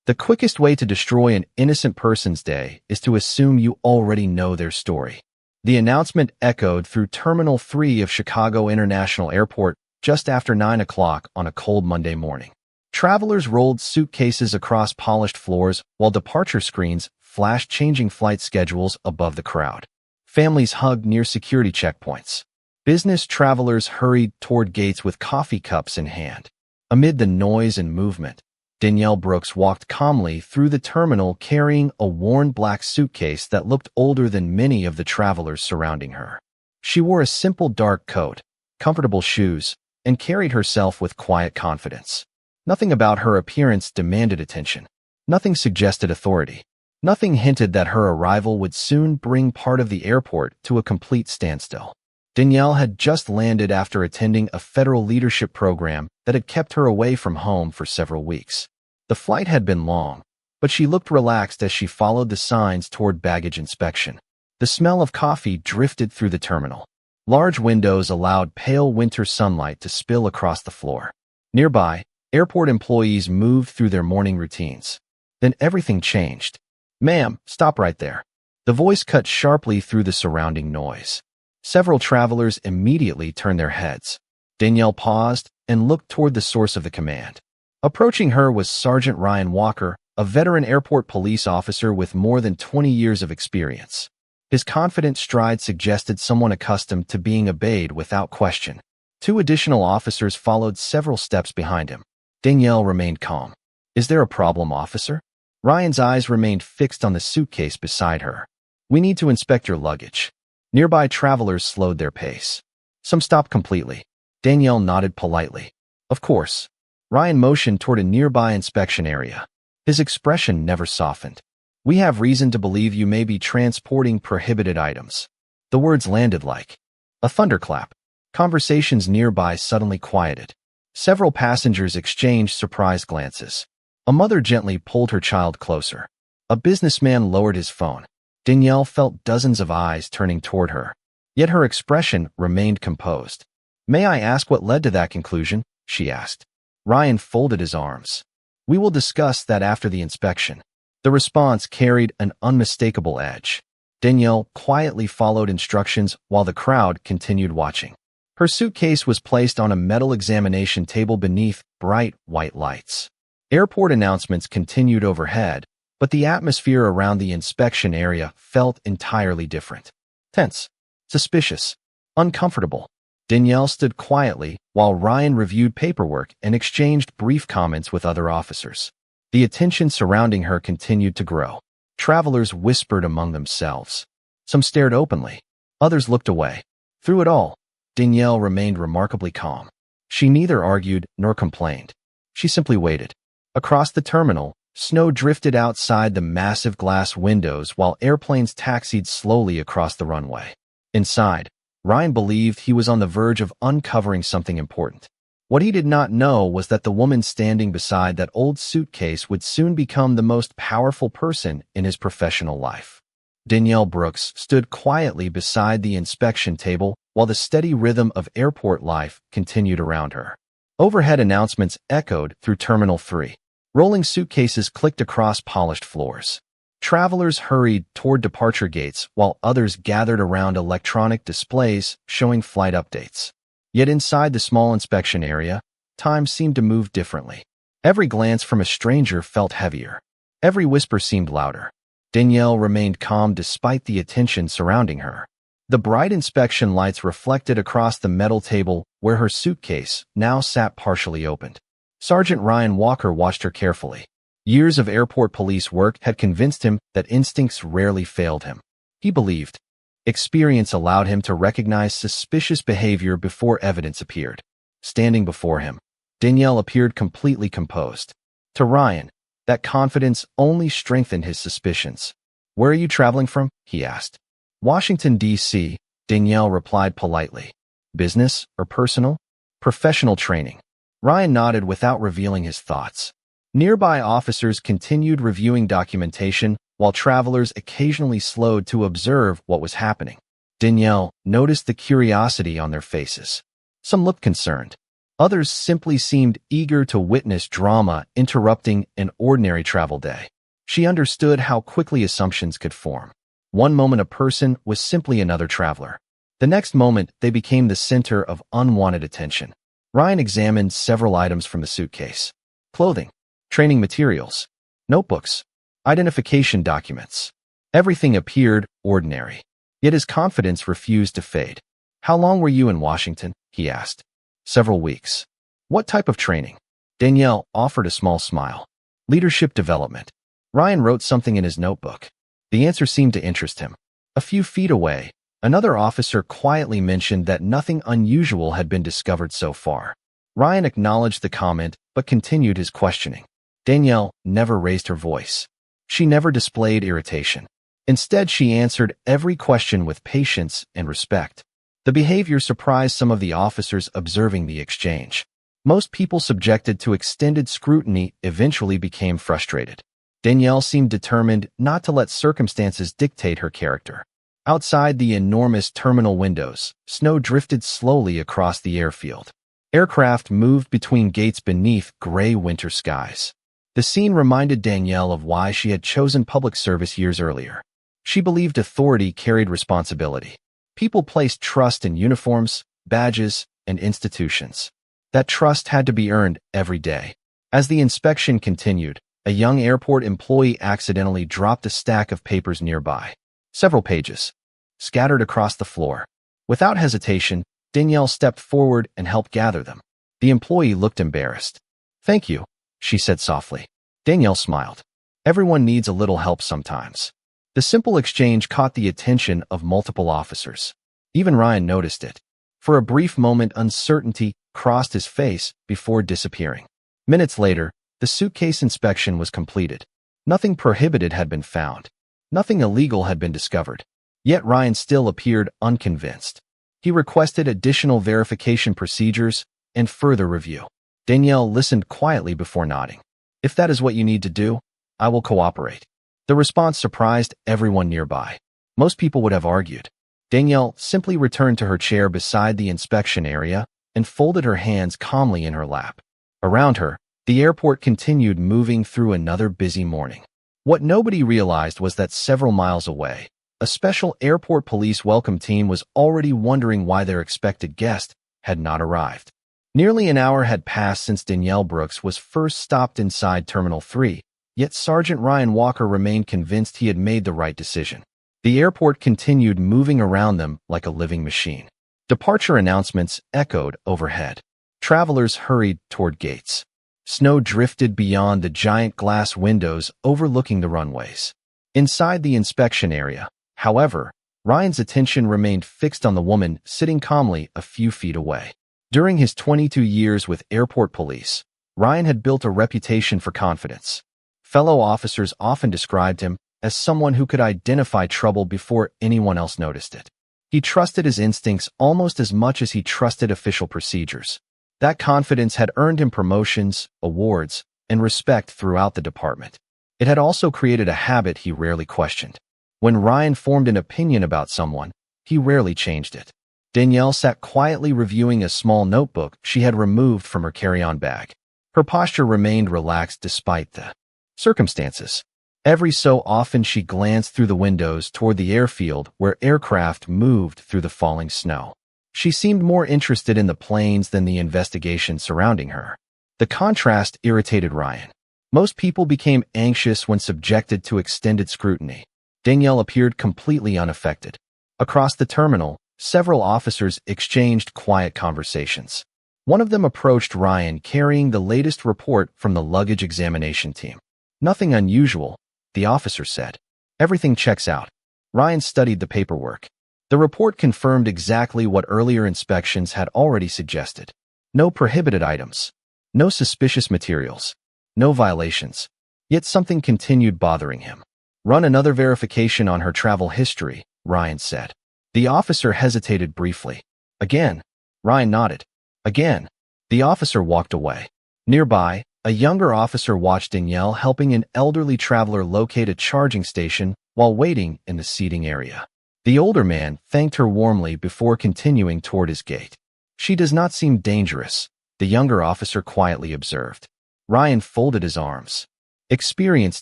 The quickest way to destroy an innocent person's day is to assume you already know their story. The announcement echoed through Terminal 3 of Chicago International Airport just after 9 o'clock on a cold Monday morning. Travelers rolled suitcases across polished floors while departure screens flashed changing flight schedules above the crowd. Families hugged near security checkpoints. Business travelers hurried toward gates with coffee cups in hand. Amid the noise and movement, Danielle Brooks walked calmly through the terminal carrying a worn black suitcase that looked older than many of the travelers surrounding her. She wore a simple dark coat, comfortable shoes, and carried herself with quiet confidence. Nothing about her appearance demanded attention. Nothing suggested authority. Nothing hinted that her arrival would soon bring part of the airport to a complete standstill. Danielle had just landed after attending a federal leadership program that had kept her away from home for several weeks. The flight had been long, but she looked relaxed as she followed the signs toward baggage inspection. The smell of coffee drifted through the terminal. Large windows allowed pale winter sunlight to spill across the floor. Nearby, airport employees moved through their morning routines. Then everything changed. "Ma'am, stop right there." The voice cut sharply through the surrounding noise. Several travelers immediately turned their heads. Danielle paused and looked toward the source of the command. Approaching her was Sergeant Ryan Walker, a veteran airport police officer with more than 20 years of experience. His confident stride suggested someone accustomed to being obeyed without question. Two additional officers followed several steps behind him. Danielle remained calm. "Is there a problem, officer?" Ryan's eyes remained fixed on the suitcase beside her. "We need to inspect your luggage." Nearby travelers slowed their pace. Some stopped completely. Danielle nodded politely. "Of course." Ryan motioned toward a nearby inspection area. His expression never softened. "We have reason to believe you may be transporting prohibited items." The words landed like a thunderclap. Conversations nearby suddenly quieted. Several passengers exchanged surprised glances. A mother gently pulled her child closer. A businessman lowered his phone. Danielle felt dozens of eyes turning toward her, yet her expression remained composed. "May I ask what led to that conclusion?" she asked. Ryan folded his arms. "We will discuss that after the inspection." The response carried an unmistakable edge. Danielle quietly followed instructions while the crowd continued watching. Her suitcase was placed on a metal examination table beneath bright white lights. Airport announcements continued overhead, but the atmosphere around the inspection area felt entirely different. Tense, suspicious, uncomfortable. Danielle stood quietly while Ryan reviewed paperwork and exchanged brief comments with other officers. The attention surrounding her continued to grow. Travelers whispered among themselves. Some stared openly. Others looked away. Through it all, Danielle remained remarkably calm. She neither argued nor complained. She simply waited. Across the terminal, snow drifted outside the massive glass windows while airplanes taxied slowly across the runway. Inside, Ryan believed he was on the verge of uncovering something important. What he did not know was that the woman standing beside that old suitcase would soon become the most powerful person in his professional life. Danielle Brooks stood quietly beside the inspection table while the steady rhythm of airport life continued around her. Overhead announcements echoed through Terminal 3. Rolling suitcases clicked across polished floors. Travelers hurried toward departure gates while others gathered around electronic displays showing flight updates. Yet inside the small inspection area, time seemed to move differently. Every glance from a stranger felt heavier. Every whisper seemed louder. Danielle remained calm despite the attention surrounding her. The bright inspection lights reflected across the metal table where her suitcase now sat partially opened. Sergeant Ryan Walker watched her carefully. Years of airport police work had convinced him that instincts rarely failed him. He believed experience allowed him to recognize suspicious behavior before evidence appeared. Standing before him, Danielle appeared completely composed. To Ryan, that confidence only strengthened his suspicions. "Where are you traveling from?" he asked. "Washington, D.C., Danielle replied politely. "Business or personal?" "Professional training." Ryan nodded without revealing his thoughts. Nearby officers continued reviewing documentation while travelers occasionally slowed to observe what was happening. Danielle noticed the curiosity on their faces. Some looked concerned. Others simply seemed eager to witness drama interrupting an ordinary travel day. She understood how quickly assumptions could form. One moment a person was simply another traveler. The next moment, they became the center of unwanted attention. Ryan examined several items from the suitcase. Clothing, training materials, notebooks, identification documents. Everything appeared ordinary. Yet his confidence refused to fade. "How long were you in Washington?" he asked. "Several weeks." "What type of training?" Danielle offered a small smile. "Leadership development." Ryan wrote something in his notebook. The answer seemed to interest him. A few feet away, another officer quietly mentioned that nothing unusual had been discovered so far. Ryan acknowledged the comment but continued his questioning. Danielle never raised her voice. She never displayed irritation. Instead, she answered every question with patience and respect. The behavior surprised some of the officers observing the exchange. Most people subjected to extended scrutiny eventually became frustrated. Danielle seemed determined not to let circumstances dictate her character. Outside the enormous terminal windows, snow drifted slowly across the airfield. Aircraft moved between gates beneath gray winter skies. The scene reminded Danielle of why she had chosen public service years earlier. She believed authority carried responsibility. People placed trust in uniforms, badges, and institutions. That trust had to be earned every day. As the inspection continued, a young airport employee accidentally dropped a stack of papers nearby. Several pages, scattered across the floor. Without hesitation, Danielle stepped forward and helped gather them. The employee looked embarrassed. "Thank you," she said softly. Danielle smiled. Everyone needs a little help sometimes. The simple exchange caught the attention of multiple officers. Even Ryan noticed it. For a brief moment, uncertainty crossed his face before disappearing. Minutes later, the suitcase inspection was completed. Nothing prohibited had been found. Nothing illegal had been discovered. Yet Ryan still appeared unconvinced. He requested additional verification procedures and further review. Danielle listened quietly before nodding. "If that is what you need to do, I will cooperate." The response surprised everyone nearby. Most people would have argued. Danielle simply returned to her chair beside the inspection area and folded her hands calmly in her lap. Around her, the airport continued moving through another busy morning. What nobody realized was that several miles away, a special airport police welcome team was already wondering why their expected guest had not arrived. Nearly an hour had passed since Danielle Brooks was first stopped inside Terminal 3, yet Sergeant Ryan Walker remained convinced he had made the right decision. The airport continued moving around them like a living machine. Departure announcements echoed overhead. Travelers hurried toward gates. Snow drifted beyond the giant glass windows overlooking the runways. Inside the inspection area, however, Ryan's attention remained fixed on the woman sitting calmly a few feet away. During his 22 years with airport police, Ryan had built a reputation for confidence. Fellow officers often described him as someone who could identify trouble before anyone else noticed it. He trusted his instincts almost as much as he trusted official procedures. That confidence had earned him promotions, awards, and respect throughout the department. It had also created a habit he rarely questioned. When Ryan formed an opinion about someone, he rarely changed it. Danielle sat quietly reviewing a small notebook she had removed from her carry-on bag. Her posture remained relaxed despite the circumstances. Every so often she glanced through the windows toward the airfield where aircraft moved through the falling snow. She seemed more interested in the planes than the investigation surrounding her. The contrast irritated Ryan. Most people became anxious when subjected to extended scrutiny. Danielle appeared completely unaffected. Across the terminal, several officers exchanged quiet conversations. One of them approached Ryan carrying the latest report from the luggage examination team. "Nothing unusual," the officer said. "Everything checks out." Ryan studied the paperwork. The report confirmed exactly what earlier inspections had already suggested. No prohibited items. No suspicious materials. No violations. Yet something continued bothering him. "Run another verification on her travel history," Ryan said. The officer hesitated briefly. "Again?" Ryan nodded. "Again." The officer walked away. Nearby, a younger officer watched Danielle helping an elderly traveler locate a charging station while waiting in the seating area. The older man thanked her warmly before continuing toward his gate. "She does not seem dangerous," the younger officer quietly observed. Ryan folded his arms. Experience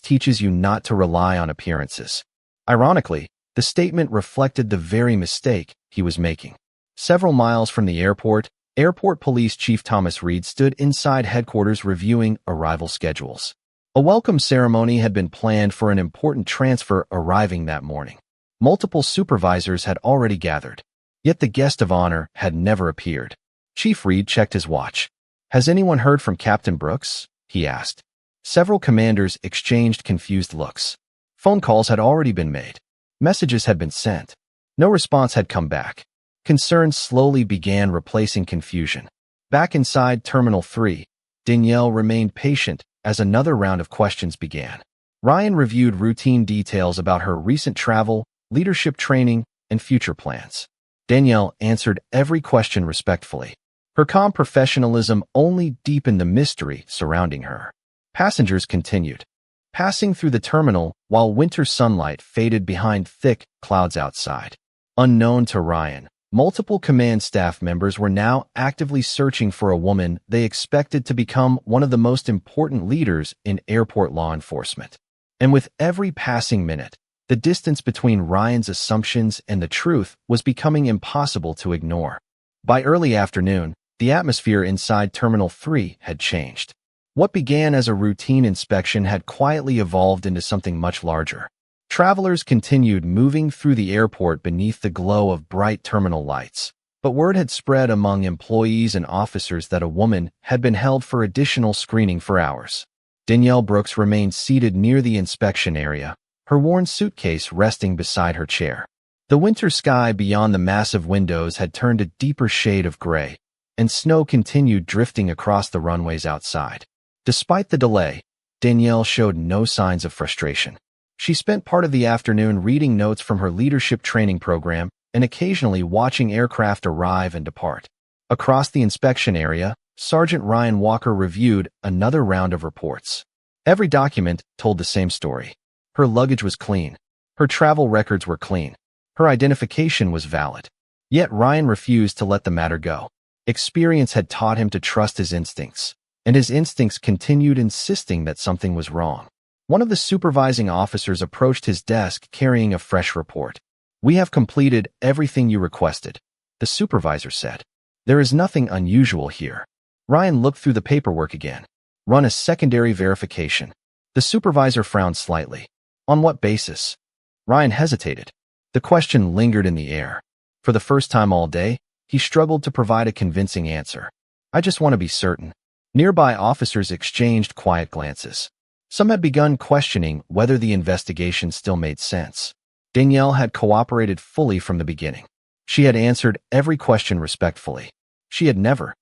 teaches you not to rely on appearances. Ironically, the statement reflected the very mistake he was making. Several miles from the airport, Airport Police Chief Thomas Reed stood inside headquarters reviewing arrival schedules. A welcome ceremony had been planned for an important transfer arriving that morning. Multiple supervisors had already gathered, yet the guest of honor had never appeared. Chief Reed checked his watch. "Has anyone heard from Captain Brooks?" he asked. Several commanders exchanged confused looks. Phone calls had already been made. Messages had been sent. No response had come back. Concern slowly began replacing confusion. Back inside Terminal 3, Danielle remained patient as another round of questions began. Ryan reviewed routine details about her recent travel, leadership training, and future plans. Danielle answered every question respectfully. Her calm professionalism only deepened the mystery surrounding her. Passengers continued, passing through the terminal while winter sunlight faded behind thick clouds outside. Unknown to Ryan, multiple command staff members were now actively searching for a woman they expected to become one of the most important leaders in airport law enforcement. And with every passing minute, the distance between Ryan's assumptions and the truth was becoming impossible to ignore. By early afternoon, the atmosphere inside Terminal 3 had changed. What began as a routine inspection had quietly evolved into something much larger. Travelers continued moving through the airport beneath the glow of bright terminal lights, but word had spread among employees and officers that a woman had been held for additional screening for hours. Danielle Brooks remained seated near the inspection area, her worn suitcase resting beside her chair. The winter sky beyond the massive windows had turned a deeper shade of gray, and snow continued drifting across the runways outside. Despite the delay, Danielle showed no signs of frustration. She spent part of the afternoon reading notes from her leadership training program and occasionally watching aircraft arrive and depart. Across the inspection area, Sergeant Ryan Walker reviewed another round of reports. Every document told the same story. Her luggage was clean. Her travel records were clean. Her identification was valid. Yet Ryan refused to let the matter go. Experience had taught him to trust his instincts, and his instincts continued insisting that something was wrong. One of the supervising officers approached his desk carrying a fresh report. "We have completed everything you requested," the supervisor said. "There is nothing unusual here." Ryan looked through the paperwork again. "Run a secondary verification." The supervisor frowned slightly. "On what basis?" Ryan hesitated. The question lingered in the air. For the first time all day, he struggled to provide a convincing answer. "I just want to be certain." Nearby officers exchanged quiet glances. Some had begun questioning whether the investigation still made sense. Danielle had cooperated fully from the beginning. She had answered every question respectfully. She had never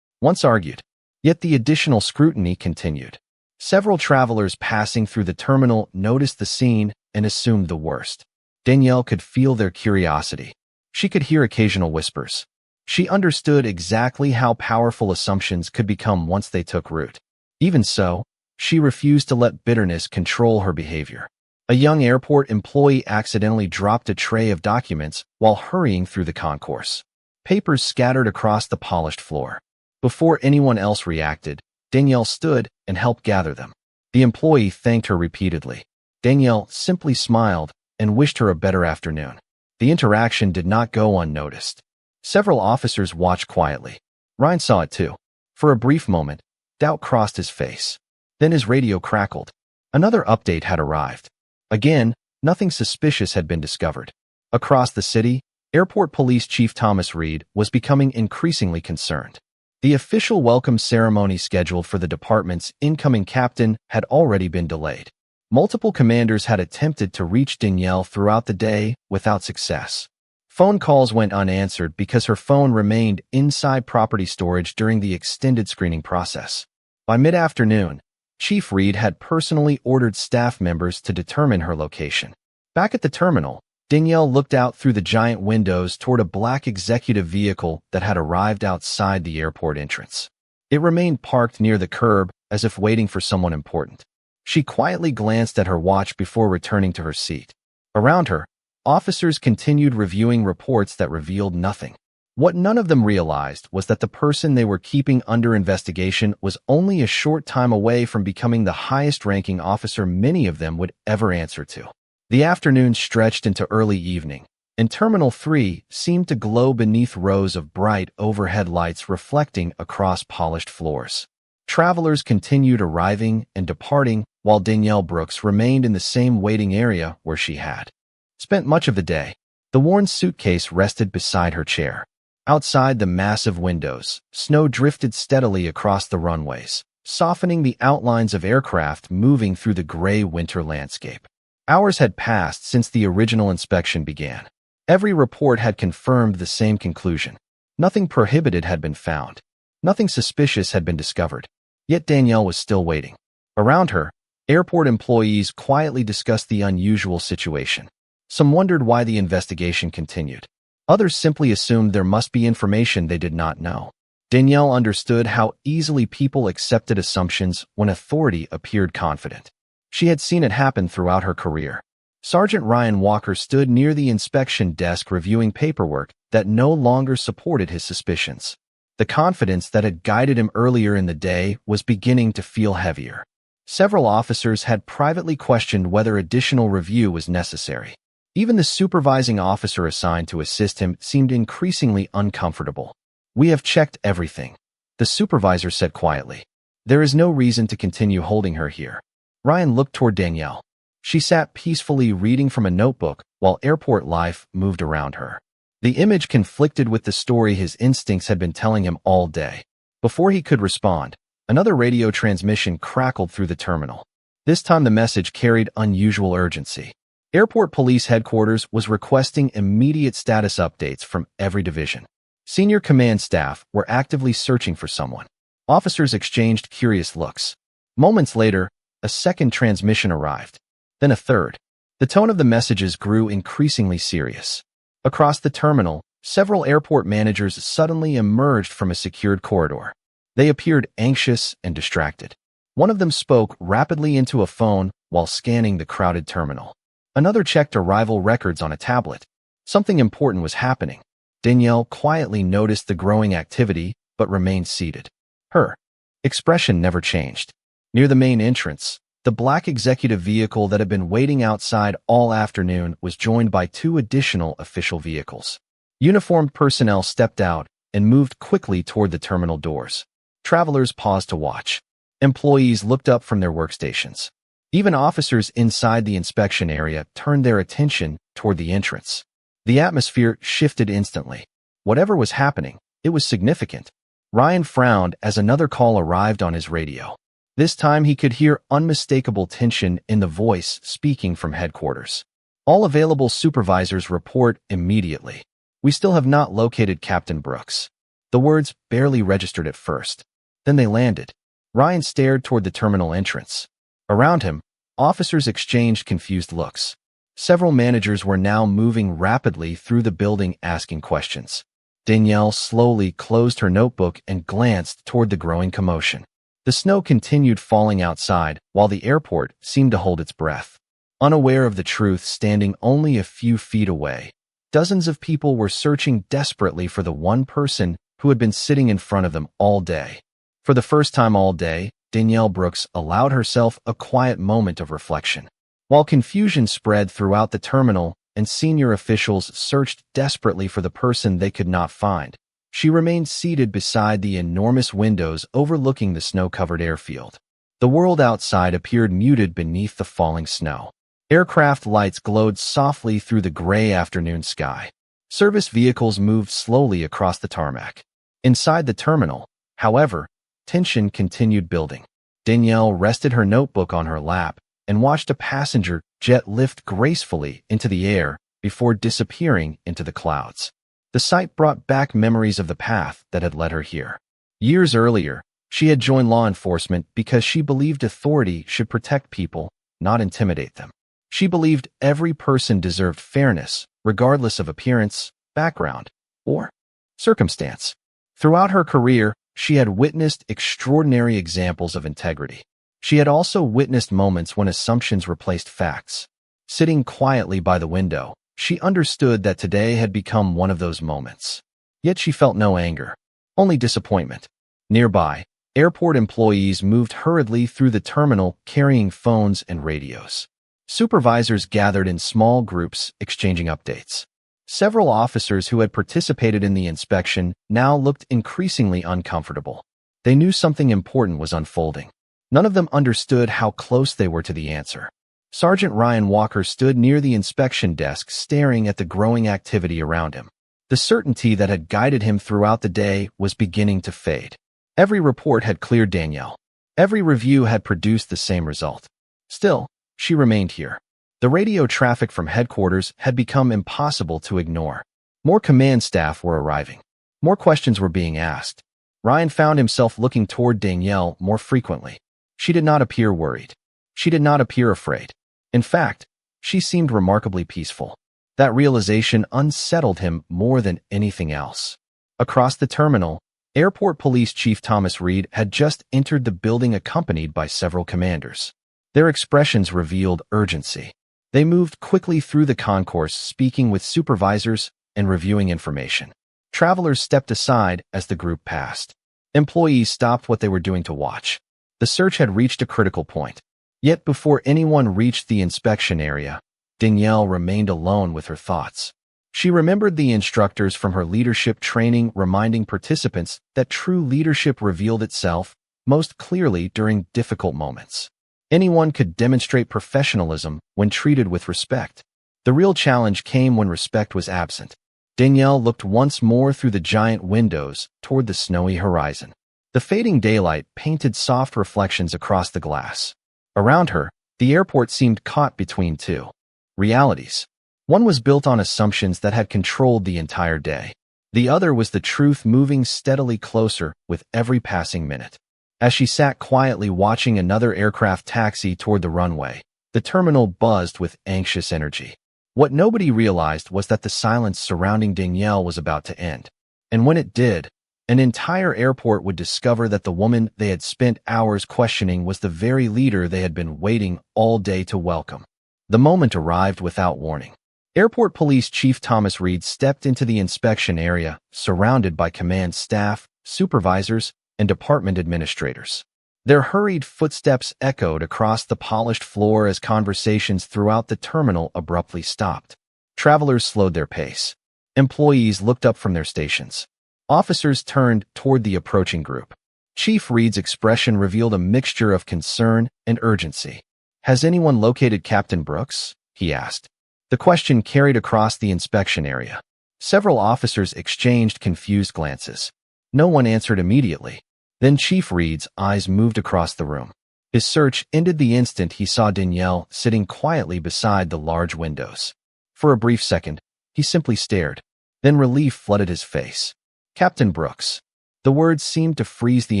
once argued. Yet the additional scrutiny continued. Several travelers passing through the terminal noticed the scene and assumed the worst. Danielle could feel their curiosity. She could hear occasional whispers. She understood exactly how powerful assumptions could become once they took root. Even so, she refused to let bitterness control her behavior. A young airport employee accidentally dropped a tray of documents while hurrying through the concourse. Papers scattered across the polished floor. Before anyone else reacted, Danielle stood and helped gather them. The employee thanked her repeatedly. Danielle simply smiled and wished her a better afternoon. The interaction did not go unnoticed. Several officers watched quietly. Ryan saw it too. For a brief moment, doubt crossed his face. Then his radio crackled. Another update had arrived. Again, nothing suspicious had been discovered. Across the city, Airport Police Chief Thomas Reed was becoming increasingly concerned. The official welcome ceremony scheduled for the department's incoming captain had already been delayed. Multiple commanders had attempted to reach Danielle throughout the day without success. Phone calls went unanswered because her phone remained inside property storage during the extended screening process. By mid-afternoon, Chief Reed had personally ordered staff members to determine her location. Back at the terminal, Danielle looked out through the giant windows toward a black executive vehicle that had arrived outside the airport entrance. It remained parked near the curb as if waiting for someone important. She quietly glanced at her watch before returning to her seat. Around her, officers continued reviewing reports that revealed nothing. What none of them realized was that the person they were keeping under investigation was only a short time away from becoming the highest-ranking officer many of them would ever answer to. The afternoon stretched into early evening, and Terminal 3 seemed to glow beneath rows of bright overhead lights reflecting across polished floors. Travelers continued arriving and departing, while Danielle Brooks remained in the same waiting area where she had spent much of the day. The worn suitcase rested beside her chair. Outside the massive windows, snow drifted steadily across the runways, softening the outlines of aircraft moving through the gray winter landscape. Hours had passed since the original inspection began. Every report had confirmed the same conclusion. Nothing prohibited had been found. Nothing suspicious had been discovered. Yet Danielle was still waiting. Around her, airport employees quietly discussed the unusual situation. Some wondered why the investigation continued. Others simply assumed there must be information they did not know. Danielle understood how easily people accepted assumptions when authority appeared confident. She had seen it happen throughout her career. Sergeant Ryan Walker stood near the inspection desk reviewing paperwork that no longer supported his suspicions. The confidence that had guided him earlier in the day was beginning to feel heavier. Several officers had privately questioned whether additional review was necessary. Even the supervising officer assigned to assist him seemed increasingly uncomfortable. "We have checked everything," the supervisor said quietly. "There is no reason to continue holding her here." Ryan looked toward Danielle. She sat peacefully reading from a notebook while airport life moved around her. The image conflicted with the story his instincts had been telling him all day. Before he could respond, another radio transmission crackled through the terminal. This time the message carried unusual urgency. Airport Police Headquarters was requesting immediate status updates from every division. Senior command staff were actively searching for someone. Officers exchanged curious looks. Moments later, a second transmission arrived. Then a third. The tone of the messages grew increasingly serious. Across the terminal, several airport managers suddenly emerged from a secured corridor. They appeared anxious and distracted. One of them spoke rapidly into a phone while scanning the crowded terminal. Another checked arrival records on a tablet. Something important was happening. Danielle quietly noticed the growing activity, but remained seated. Her expression never changed. Near the main entrance, the black executive vehicle that had been waiting outside all afternoon was joined by two additional official vehicles. Uniformed personnel stepped out and moved quickly toward the terminal doors. Travelers paused to watch. Employees looked up from their workstations. Even officers inside the inspection area turned their attention toward the entrance. The atmosphere shifted instantly. Whatever was happening, it was significant. Ryan frowned as another call arrived on his radio. This time he could hear unmistakable tension in the voice speaking from headquarters. "All available supervisors report immediately. We still have not located Captain Brooks." The words barely registered at first. Then they landed. Ryan stared toward the terminal entrance. Around him, officers exchanged confused looks. Several managers were now moving rapidly through the building asking questions. Danielle slowly closed her notebook and glanced toward the growing commotion. The snow continued falling outside while the airport seemed to hold its breath. Unaware of the truth, standing only a few feet away, dozens of people were searching desperately for the one person who had been sitting in front of them all day. For the first time all day, Danielle Brooks allowed herself a quiet moment of reflection. While confusion spread throughout the terminal and senior officials searched desperately for the person they could not find, she remained seated beside the enormous windows overlooking the snow-covered airfield. The world outside appeared muted beneath the falling snow. Aircraft lights glowed softly through the gray afternoon sky. Service vehicles moved slowly across the tarmac. Inside the terminal, however, tension continued building. Danielle rested her notebook on her lap and watched a passenger jet lift gracefully into the air before disappearing into the clouds. The sight brought back memories of the path that had led her here. Years earlier, she had joined law enforcement because she believed authority should protect people, not intimidate them. She believed every person deserved fairness, regardless of appearance, background, or circumstance. Throughout her career, she had witnessed extraordinary examples of integrity. She had also witnessed moments when assumptions replaced facts. Sitting quietly by the window, she understood that today had become one of those moments. Yet she felt no anger, only disappointment. Nearby, airport employees moved hurriedly through the terminal carrying phones and radios. Supervisors gathered in small groups, exchanging updates. Several officers who had participated in the inspection now looked increasingly uncomfortable. They knew something important was unfolding. None of them understood how close they were to the answer. Sergeant Ryan Walker stood near the inspection desk, staring at the growing activity around him. The certainty that had guided him throughout the day was beginning to fade. Every report had cleared Danielle. Every review had produced the same result. Still, she remained here. The radio traffic from headquarters had become impossible to ignore. More command staff were arriving. More questions were being asked. Ryan found himself looking toward Danielle more frequently. She did not appear worried. She did not appear afraid. In fact, she seemed remarkably peaceful. That realization unsettled him more than anything else. Across the terminal, Airport Police Chief Thomas Reed had just entered the building accompanied by several commanders. Their expressions revealed urgency. They moved quickly through the concourse, speaking with supervisors and reviewing information. Travelers stepped aside as the group passed. Employees stopped what they were doing to watch. The search had reached a critical point. Yet before anyone reached the inspection area, Danielle remained alone with her thoughts. She remembered the instructors from her leadership training reminding participants that true leadership revealed itself most clearly during difficult moments. Anyone could demonstrate professionalism when treated with respect. The real challenge came when respect was absent. Danielle looked once more through the giant windows toward the snowy horizon. The fading daylight painted soft reflections across the glass. Around her, the airport seemed caught between two realities. One was built on assumptions that had controlled the entire day. The other was the truth moving steadily closer with every passing minute. As she sat quietly watching another aircraft taxi toward the runway, the terminal buzzed with anxious energy. What nobody realized was that the silence surrounding Danielle was about to end. And when it did, an entire airport would discover that the woman they had spent hours questioning was the very leader they had been waiting all day to welcome. The moment arrived without warning. Airport Police Chief Thomas Reed stepped into the inspection area, surrounded by command staff, supervisors, and department administrators. Their hurried footsteps echoed across the polished floor as conversations throughout the terminal abruptly stopped. Travelers slowed their pace. Employees looked up from their stations. Officers turned toward the approaching group. Chief Reed's expression revealed a mixture of concern and urgency. "Has anyone located Captain Brooks?" he asked. The question carried across the inspection area. Several officers exchanged confused glances. No one answered immediately. Then Chief Reed's eyes moved across the room. His search ended the instant he saw Danielle sitting quietly beside the large windows. For a brief second, he simply stared. Then relief flooded his face. Captain Brooks. The words seemed to freeze the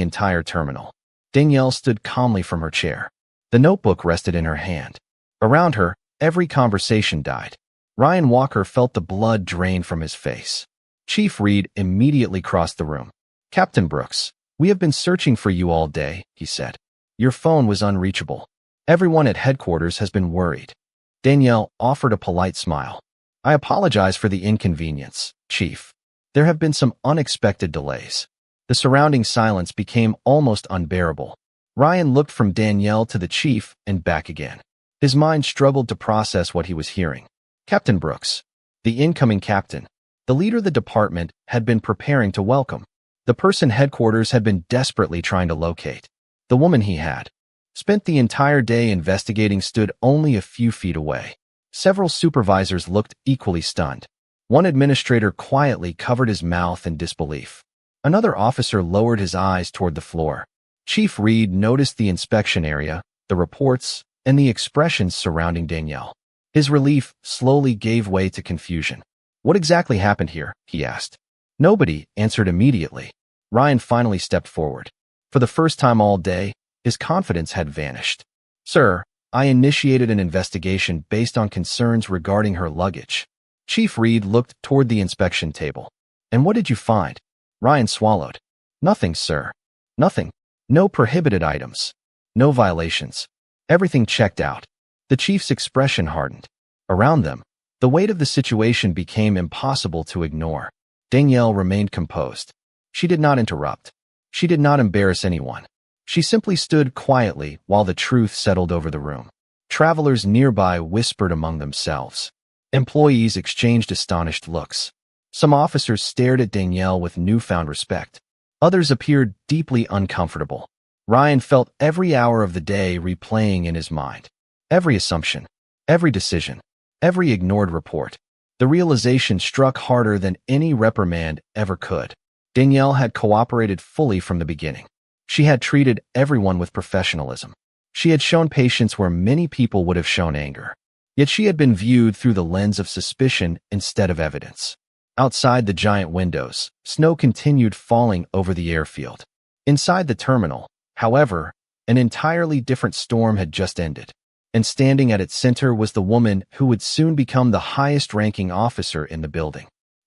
entire terminal. Danielle stood calmly from her chair. The notebook rested in her hand. Around her, every conversation died. Ryan Walker felt the blood drain from his face. Chief Reed immediately crossed the room. "Captain Brooks, we have been searching for you all day," he said. "Your phone was unreachable. Everyone at headquarters has been worried." Danielle offered a polite smile. "I apologize for the inconvenience, Chief. There have been some unexpected delays." The surrounding silence became almost unbearable. Ryan looked from Danielle to the chief and back again. His mind struggled to process what he was hearing. Captain Brooks, the incoming captain, the leader the department had been preparing to welcome. The person headquarters had been desperately trying to locate. The woman he had spent the entire day investigating stood only a few feet away. Several supervisors looked equally stunned. One administrator quietly covered his mouth in disbelief. Another officer lowered his eyes toward the floor. Chief Reed noticed the inspection area, the reports, and the expressions surrounding Danielle. His relief slowly gave way to confusion. "What exactly happened here?" he asked. Nobody answered immediately. Ryan finally stepped forward. For the first time all day, his confidence had vanished. "Sir, I initiated an investigation based on concerns regarding her luggage." Chief Reed looked toward the inspection table. "And what did you find?" Ryan swallowed. "Nothing, sir. Nothing. No prohibited items. No violations. Everything checked out." The chief's expression hardened. Around them, the weight of the situation became impossible to ignore. Danielle remained composed. She did not interrupt. She did not embarrass anyone. She simply stood quietly while the truth settled over the room. Travelers nearby whispered among themselves. Employees exchanged astonished looks. Some officers stared at Danielle with newfound respect. Others appeared deeply uncomfortable. Ryan felt every hour of the day replaying in his mind. Every assumption, every decision, every ignored report. The realization struck harder than any reprimand ever could. Danielle had cooperated fully from the beginning. She had treated everyone with professionalism. She had shown patience where many people would have shown anger. Yet she had been viewed through the lens of suspicion instead of evidence. Outside the giant windows, snow continued falling over the airfield. Inside the terminal, however, an entirely different storm had just ended. And standing at its center was the woman who would soon become the highest-ranking officer in the building.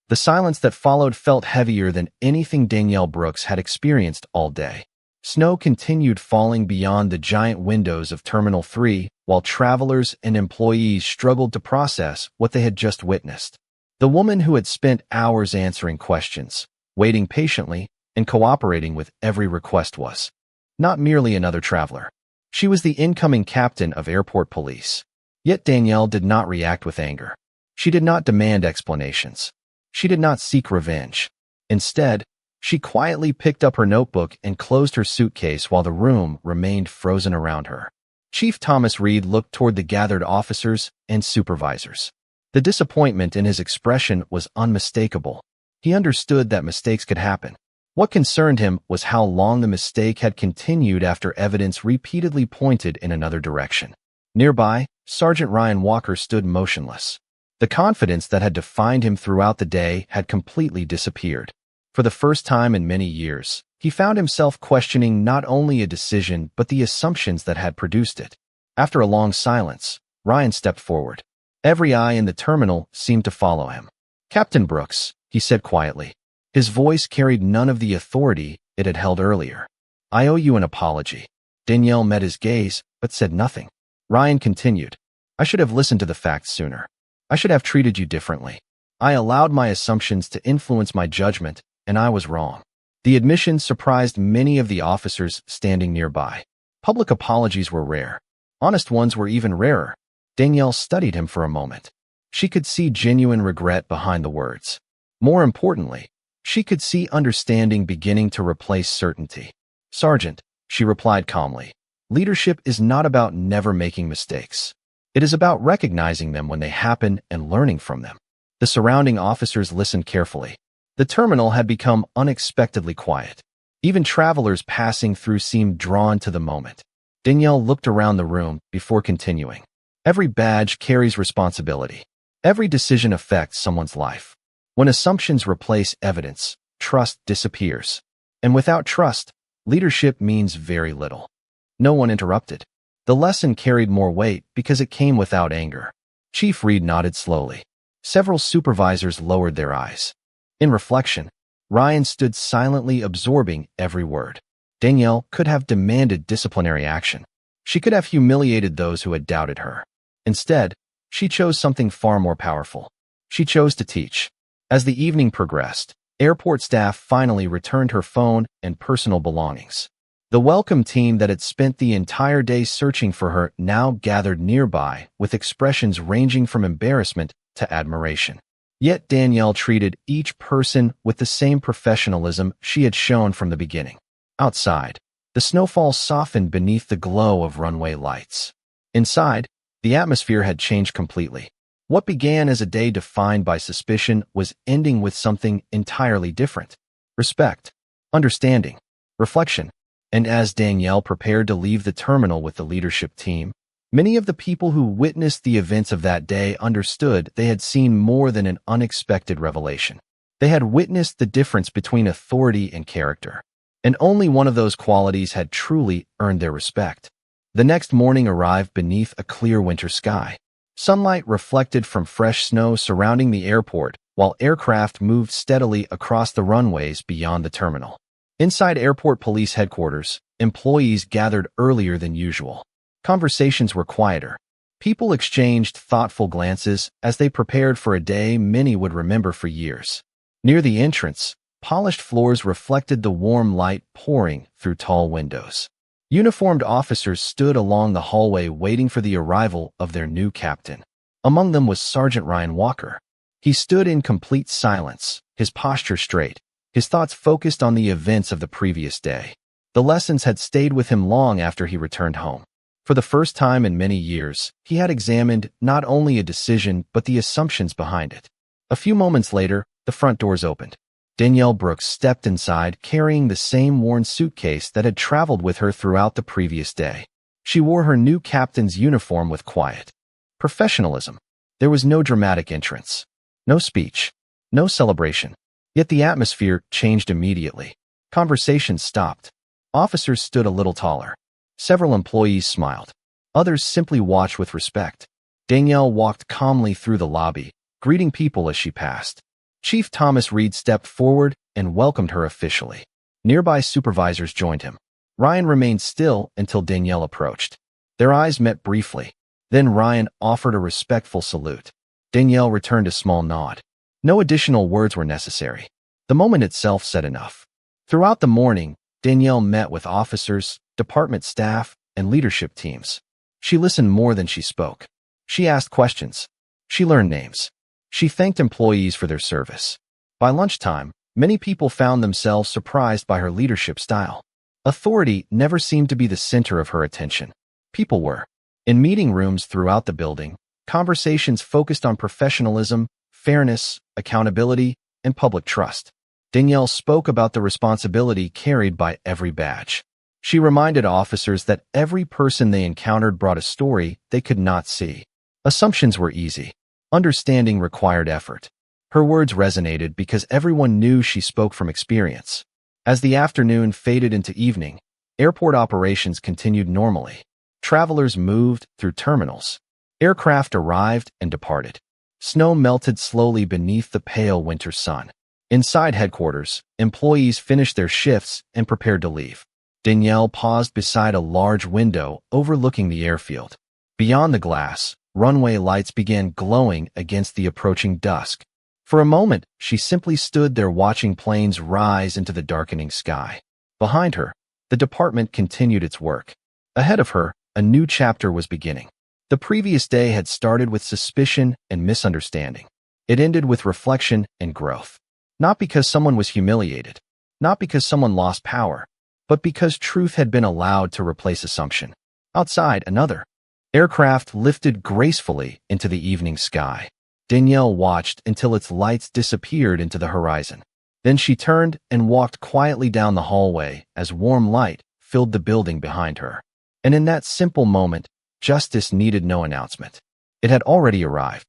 The silence that followed felt heavier than anything Danielle Brooks had experienced all day. Snow continued falling beyond the giant windows of Terminal 3, while travelers and employees struggled to process what they had just witnessed. The woman who had spent hours answering questions, waiting patiently, and cooperating with every request was not merely another traveler. She was the incoming captain of airport police. Yet Danielle did not react with anger. She did not demand explanations. She did not seek revenge. Instead, she quietly picked up her notebook and closed her suitcase while the room remained frozen around her. Chief Thomas Reed looked toward the gathered officers and supervisors. The disappointment in his expression was unmistakable. He understood that mistakes could happen. What concerned him was how long the mistake had continued after evidence repeatedly pointed in another direction. Nearby, Sergeant Ryan Walker stood motionless. The confidence that had defined him throughout the day had completely disappeared. For the first time in many years, he found himself questioning not only a decision but the assumptions that had produced it. After a long silence, Ryan stepped forward. Every eye in the terminal seemed to follow him. "Captain Brooks," he said quietly. His voice carried none of the authority it had held earlier. "I owe you an apology." Danielle met his gaze, but said nothing. Ryan continued, "I should have listened to the facts sooner. I should have treated you differently. I allowed my assumptions to influence my judgment, and I was wrong." The admission surprised many of the officers standing nearby. Public apologies were rare. Honest ones were even rarer. Danielle studied him for a moment. She could see genuine regret behind the words. More importantly, she could see understanding beginning to replace certainty. "Sergeant," she replied calmly, "leadership is not about never making mistakes. It is about recognizing them when they happen and learning from them." The surrounding officers listened carefully. The terminal had become unexpectedly quiet. Even travelers passing through seemed drawn to the moment. Danielle looked around the room before continuing. Every badge carries responsibility. Every decision affects someone's life. When assumptions replace evidence, trust disappears. And without trust, leadership means very little. No one interrupted. The lesson carried more weight because it came without anger. Chief Reed nodded slowly. Several supervisors lowered their eyes. In reflection, Ryan stood silently absorbing every word. Danielle could have demanded disciplinary action. She could have humiliated those who had doubted her. Instead, she chose something far more powerful. She chose to teach. As the evening progressed, airport staff finally returned her phone and personal belongings. The welcome team that had spent the entire day searching for her now gathered nearby with expressions ranging from embarrassment to admiration. Yet Danielle treated each person with the same professionalism she had shown from the beginning. Outside, the snowfall softened beneath the glow of runway lights. Inside, the atmosphere had changed completely. What began as a day defined by suspicion was ending with something entirely different. Respect, understanding, reflection. And as Danielle prepared to leave the terminal with the leadership team, many of the people who witnessed the events of that day understood they had seen more than an unexpected revelation. They had witnessed the difference between authority and character, and only one of those qualities had truly earned their respect. The next morning arrived beneath a clear winter sky. Sunlight reflected from fresh snow surrounding the airport, while aircraft moved steadily across the runways beyond the terminal. Inside airport police headquarters, employees gathered earlier than usual. Conversations were quieter. People exchanged thoughtful glances as they prepared for a day many would remember for years. Near the entrance, polished floors reflected the warm light pouring through tall windows. Uniformed officers stood along the hallway waiting for the arrival of their new captain. Among them was Sergeant Ryan Walker. He stood in complete silence, his posture straight, his thoughts focused on the events of the previous day. The lessons had stayed with him long after he returned home. For the first time in many years, he had examined not only a decision but the assumptions behind it. A few moments later, the front doors opened. Danielle Brooks stepped inside carrying the same worn suitcase that had traveled with her throughout the previous day. She wore her new captain's uniform with quiet professionalism. There was no dramatic entrance, no speech, no celebration. Yet the atmosphere changed immediately. Conversations stopped. Officers stood a little taller. Several employees smiled. Others simply watched with respect. Danielle walked calmly through the lobby, greeting people as she passed. Chief Thomas Reed stepped forward and welcomed her officially. Nearby supervisors joined him. Ryan remained still until Danielle approached. Their eyes met briefly. Then Ryan offered a respectful salute. Danielle returned a small nod. No additional words were necessary. The moment itself said enough. Throughout the morning, Danielle met with officers, department staff, and leadership teams. She listened more than she spoke. She asked questions. She learned names. She thanked employees for their service. By lunchtime, many people found themselves surprised by her leadership style. Authority never seemed to be the center of her attention. People were. In meeting rooms throughout the building, conversations focused on professionalism, fairness, accountability, and public trust. Danielle spoke about the responsibility carried by every badge. She reminded officers that every person they encountered brought a story they could not see. Assumptions were easy. Understanding required effort. Her words resonated because everyone knew she spoke from experience. As the afternoon faded into evening, airport operations continued normally. Travelers moved through terminals. Aircraft arrived and departed. Snow melted slowly beneath the pale winter sun. Inside headquarters, employees finished their shifts and prepared to leave. Danielle paused beside a large window overlooking the airfield. Beyond the glass, runway lights began glowing against the approaching dusk. For a moment, she simply stood there watching planes rise into the darkening sky. Behind her, the department continued its work. Ahead of her, a new chapter was beginning. The previous day had started with suspicion and misunderstanding. It ended with reflection and growth. Not because someone was humiliated, not because someone lost power, but because truth had been allowed to replace assumption. Outside, another aircraft lifted gracefully into the evening sky. Danielle watched until its lights disappeared into the horizon. Then she turned and walked quietly down the hallway as warm light filled the building behind her. And in that simple moment, justice needed no announcement. It had already arrived.